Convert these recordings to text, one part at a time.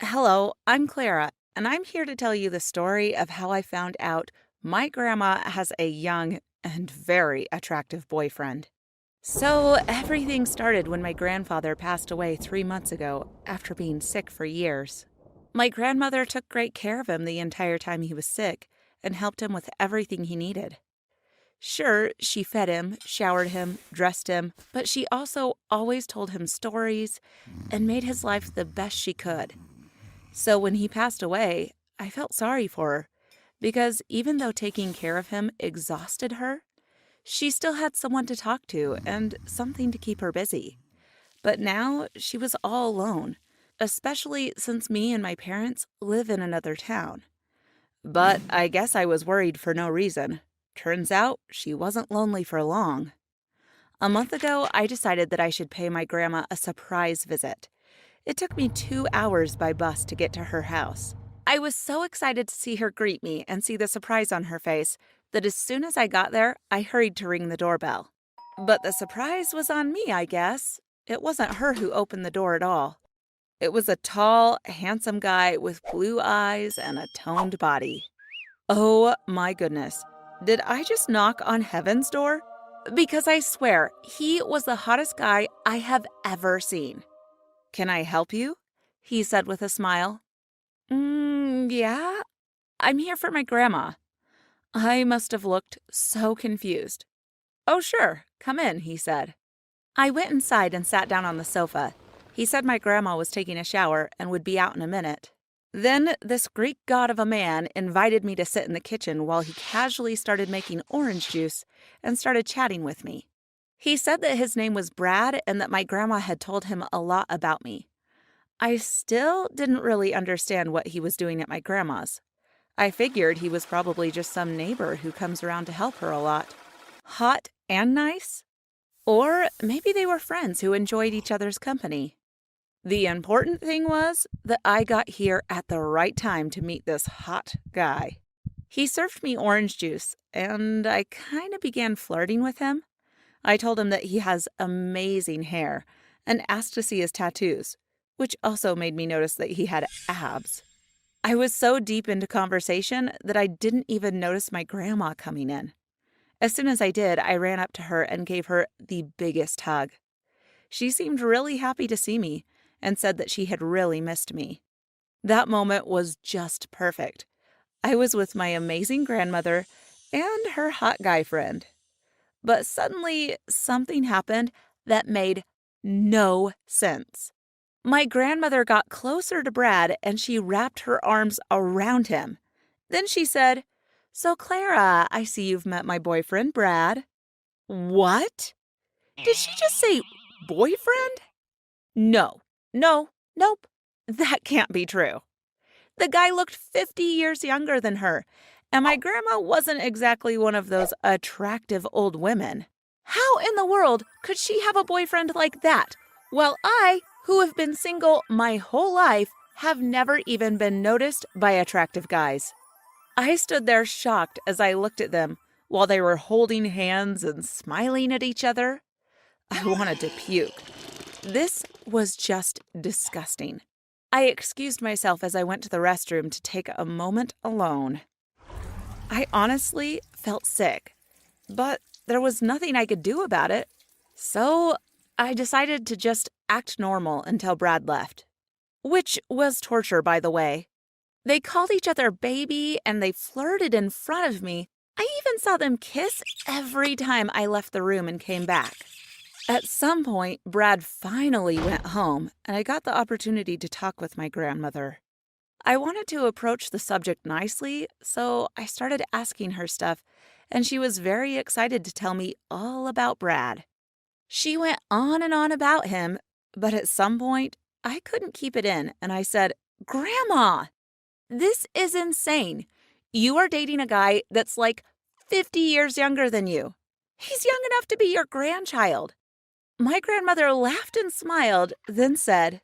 Hello, I'm Clara, and I'm here to tell you the story of how I found out my grandma has a young and very attractive boyfriend. So, everything started when my grandfather passed away 3 months ago after being sick for years. My grandmother took great care of him the entire time he was sick and helped him with everything he needed. Sure, she fed him, showered him, dressed him, but she also always told him stories and made his life the best she could. So when he passed away, I felt sorry for her because even though taking care of him exhausted her, she still had someone to talk to and something to keep her busy. But now she was all alone, especially since me and my parents live in another town. But I guess I was worried for no reason. Turns out she wasn't lonely for long. A month ago, I decided that I should pay my grandma a surprise visit. It took me 2 hours by bus to get to her house. I was so excited to see her greet me and see the surprise on her face that as soon as I got there, I hurried to ring the doorbell. But the surprise was on me, I guess. It wasn't her who opened the door at all. It was a tall, handsome guy with blue eyes and a toned body. Oh my goodness. Did I just knock on heaven's door? Because I swear, he was the hottest guy I have ever seen. "Can I help you?" he said with a smile. Yeah, I'm here for my grandma." I must have looked so confused. "Oh, sure, come in," he said. I went inside and sat down on the sofa. He said my grandma was taking a shower and would be out in a minute. Then this Greek god of a man invited me to sit in the kitchen while he casually started making orange juice and started chatting with me. He said that his name was Brad and that my grandma had told him a lot about me. I still didn't really understand what he was doing at my grandma's. I figured he was probably just some neighbor who comes around to help her a lot. Hot and nice? Or maybe they were friends who enjoyed each other's company. The important thing was that I got here at the right time to meet this hot guy. He served me orange juice, and I kind of began flirting with him. I told him that he has amazing hair and asked to see his tattoos, which also made me notice that he had abs. I was so deep into conversation that I didn't even notice my grandma coming in. As soon as I did, I ran up to her and gave her the biggest hug. She seemed really happy to see me and said that she had really missed me. That moment was just perfect. I was with my amazing grandmother and her hot guy friend. But suddenly, something happened that made no sense. My grandmother got closer to Brad and she wrapped her arms around him. Then she said, "So, Clara, I see you've met my boyfriend, Brad." What? Did she just say boyfriend? No, no, nope. That can't be true. The guy looked 50 years younger than her, and my grandma wasn't exactly one of those attractive old women. How in the world could she have a boyfriend like that, while I, who have been single my whole life, have never even been noticed by attractive guys? I stood there shocked as I looked at them while they were holding hands and smiling at each other. I wanted to puke. This was just disgusting. I excused myself as I went to the restroom to take a moment alone. I honestly felt sick, but there was nothing I could do about it. So I decided to just act normal until Brad left. Which was torture, by the way. They called each other baby and they flirted in front of me. I even saw them kiss every time I left the room and came back. At some point, Brad finally went home, and I got the opportunity to talk with my grandmother. I wanted to approach the subject nicely, so I started asking her stuff, and she was very excited to tell me all about Brad. She went on and on about him, but at some point, I couldn't keep it in, and I said, "Grandma, this is insane. You are dating a guy that's like 50 years younger than you. He's young enough to be your grandchild." My grandmother laughed and smiled, then said,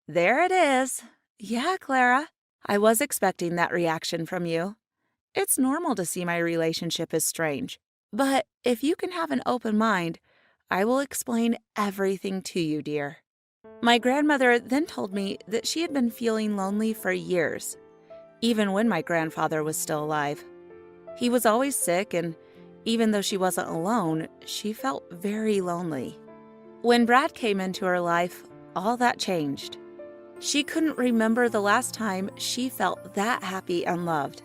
"There it is. Yeah, Clara, I was expecting that reaction from you. It's normal to see my relationship as strange. But if you can have an open mind, I will explain everything to you, dear." My grandmother then told me that she had been feeling lonely for years, even when my grandfather was still alive. He was always sick, and even though she wasn't alone, she felt very lonely. When Brad came into her life, all that changed. She couldn't remember the last time she felt that happy and loved.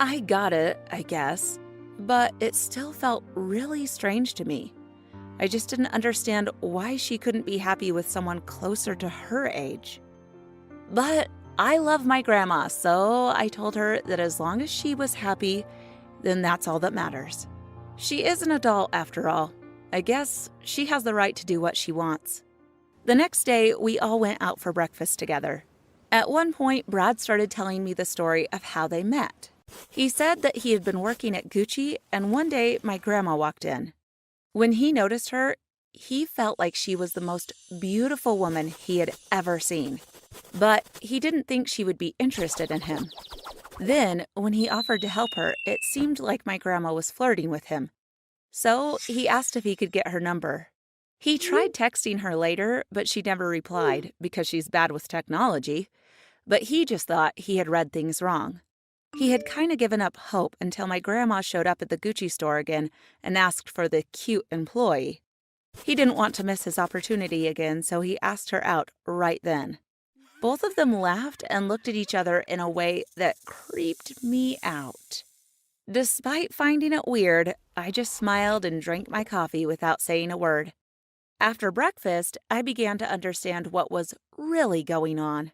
I got it, I guess, but it still felt really strange to me. I just didn't understand why she couldn't be happy with someone closer to her age. But I love my grandma, so I told her that as long as she was happy, then that's all that matters. She is an adult after all. I guess she has the right to do what she wants. The next day, we all went out for breakfast together. At one point, Brad started telling me the story of how they met. He said that he had been working at Gucci, and one day my grandma walked in. When he noticed her, he felt like she was the most beautiful woman he had ever seen. But he didn't think she would be interested in him. Then, when he offered to help her, it seemed like my grandma was flirting with him. So he asked if he could get her number. He tried texting her later, but she never replied because she's bad with technology. But he just thought he had read things wrong. He had kind of given up hope until my grandma showed up at the Gucci store again and asked for the cute employee. He didn't want to miss his opportunity again, so he asked her out right then. Both of them laughed and looked at each other in a way that creeped me out. Despite finding it weird, I just smiled and drank my coffee without saying a word. After breakfast, I began to understand what was really going on.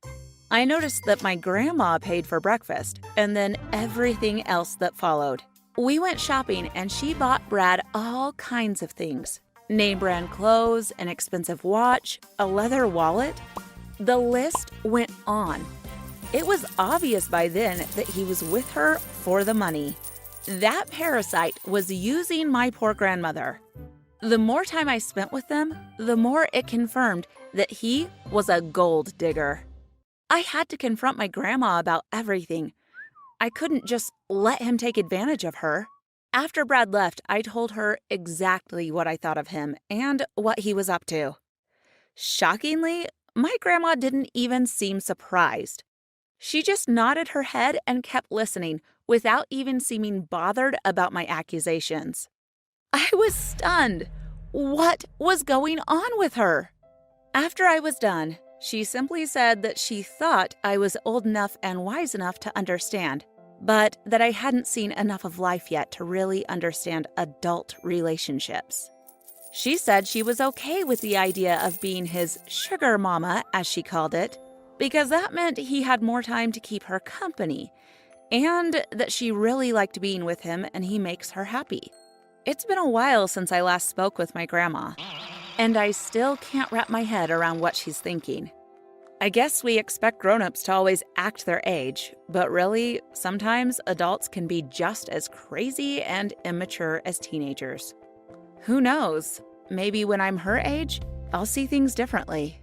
I noticed that my grandma paid for breakfast, and then everything else that followed. We went shopping, and she bought Brad all kinds of things. Name-brand clothes, an expensive watch, a leather wallet. The list went on. It was obvious by then that he was with her for the money. That parasite was using my poor grandmother. The more time I spent with them, the more it confirmed that he was a gold digger. I had to confront my grandma about everything. I couldn't just let him take advantage of her. After Brad left, I told her exactly what I thought of him and what he was up to. Shockingly, my grandma didn't even seem surprised. She just nodded her head and kept listening without even seeming bothered about my accusations. I was stunned. What was going on with her? After I was done, she simply said that she thought I was old enough and wise enough to understand, but that I hadn't seen enough of life yet to really understand adult relationships. She said she was okay with the idea of being his sugar mama, as she called it, because that meant he had more time to keep her company, and that she really liked being with him and he makes her happy. It's been a while since I last spoke with my grandma, and I still can't wrap my head around what she's thinking. I guess we expect grown-ups to always act their age, but really, sometimes adults can be just as crazy and immature as teenagers. Who knows? Maybe when I'm her age, I'll see things differently.